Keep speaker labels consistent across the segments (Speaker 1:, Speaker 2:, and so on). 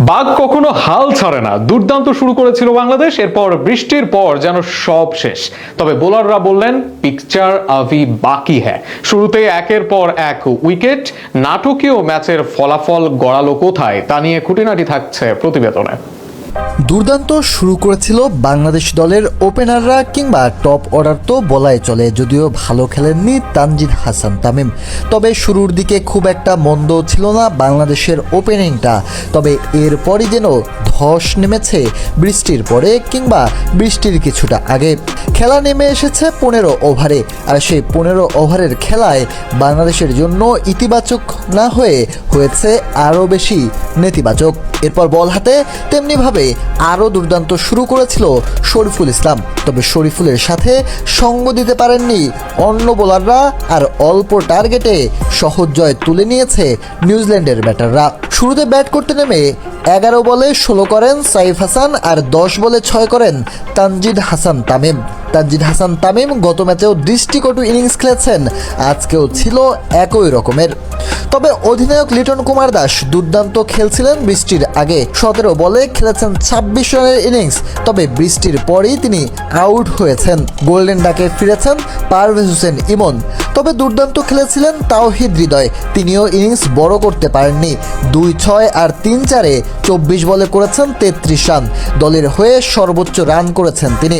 Speaker 1: বাঘ কখনো হাল ছাড়ে না। দুর্দান্ত শুরু করেছিল বাংলাদেশ, এরপর বৃষ্টির পর যেন সব শেষ। তবে বোলাররা বললেন পিকচার আভি বাকি হ্যায়। শুরুতে একের পর এক উইকেট, নাটকীয় ম্যাচের ফলাফল গড়ালো কোথায় তা নিয়ে খুঁটিনাটি থাকছে প্রতিবেদনে।
Speaker 2: দুর্দান্ত শুরু করেছিল বাংলাদেশ দলের ওপেনাররা, কিংবা টপ অর্ডার তো বলাই চলে, যদিও ভালো খেলেননি তানজিদ হাসান তামিম। তবে শুরুর দিকে খুব একটা মন্দ ছিল না বাংলাদেশের ওপেনিংটা। তবে এরপরই যেন ধস নেমেছে বৃষ্টির পরে, কিংবা বৃষ্টির কিছুটা আগে। খেলা নেমে এসেছে 15 ওভারে, আর সেই 15 ওভারের খেলায় বাংলাদেশের জন্য ইতিবাচক না হয়ে হয়েছে আরও বেশি নেতিবাচক। এরপর বল হাতে তেমনিভাবে আরও দুর্দান্ত শুরু করেছিল শরীফুল ইসলাম। তবে শরীফুলের সাথে সঙ্গ দিতে পারেননি অন্য বোলাররা, আর অল্প টার্গেটে সহজ জয় তুলে নিয়েছে নিউজিল্যান্ডের ব্যাটাররা। শুরুতে ব্যাট করতে নেমে 11 বলে 16 করেন সাইফ হাসান, আর 10 বলে 6 করেন তানজিদ হাসান তামিম। তানজিদ হাসান তামিম গত ম্যাচেও দৃষ্টিকটু ইনিংস খেলেছেন, আজকেও ছিল একই রকমের। তবে অধিনায়ক লিটন কুমার দাস দুর্দান্ত খেলছিলেন বৃষ্টির আগে। 17 বলে খেলেছেন 26 রানের ইনিংস। তবে বৃষ্টির পরেই তিনি আউট হয়েছেন। গোল্ডেন ডাকে ফিরেছেন পারভেজ হোসেন ইমন। তবে দুর্দান্ত খেলেছিলেন তাওহিদ হৃদয়, তিনিও ইনিংস বড় করতে পারেননি। 2-6 আর 3-4-এ 24 বলে করেছেন 33 রান। দলের হয়ে সর্বোচ্চ রান করেছেন তিনি।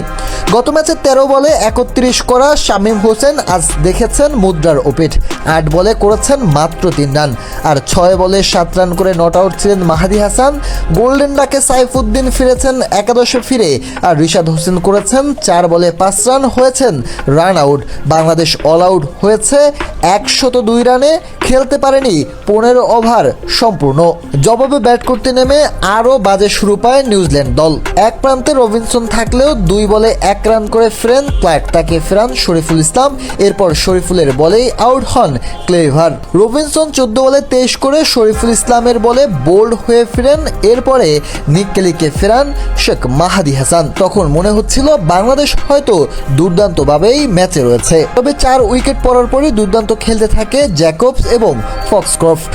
Speaker 2: গত ম্যাচে 13 বলে 31 করা শামীম হোসেন আজ দেখেছেন মুদ্রার ওপেট। 8 বলে করেছেন মাত্র 3 রান, আর 6 বলে 7 রান করে নট আউট ছিলেন মাহাদি হাসান। গোল্ডেন ডাকে সাইফুদ্দিন ফিরেছেন একাদশে ফিরে, আর রিশাদ হোসেন করেছেন 4 বলে 5 রান, হয়েছেন run out. Bangladesh all out হয়েছে 102 রানে, খেলতে পারেনি 15 ওভার সম্পূর্ণ। জবাবে ব্যাট করতে নেমে আরও বাজে শুরু পায় নিউজিল্যান্ড দল। এক প্রান্তে রবিনসন থাকলেও 2 বলে 1 রান করে ফেরেন ক্লার্ক, তাকে ফেরান শরীফুল ইসলাম। এরপর শরীফুলের বলেই আউট হন ক্লেভার। রবিনসন 14 বলে 23 করে শরীফুল ইসলামের বলে বোল্ড হয়ে ফিরেন। এরপরে নিক কেলিকে ফেরান শেখ মাহাদি হাসান। তখন মনে হচ্ছিল বাংলাদেশ হয়তো দুর্দান্তভাবেই ম্যাচে রয়েছে। তবে 4 উইকেট পড়ার পরই দুর্দান্ত খেলতে থাকে জ্যাকবস এবং ফক্সক্রফট।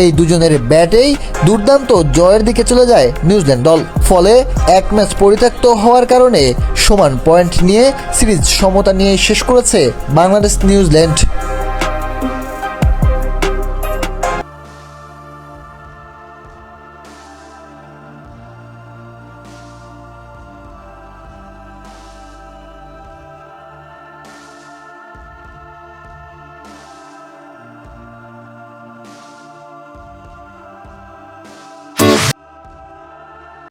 Speaker 2: এই দুজনের ব্যাটেই দুর্দান্ত জয়ের দিকে চলে যায় নিউজিল্যান্ড দল। ফলে এক ম্যাচ পরিত্যক্ত হওয়ার কারণে সমান পয়েন্ট নিয়ে সিরিজ সমতা নিয়ে শেষ করেছে বাংলাদেশ নিউজিল্যান্ড।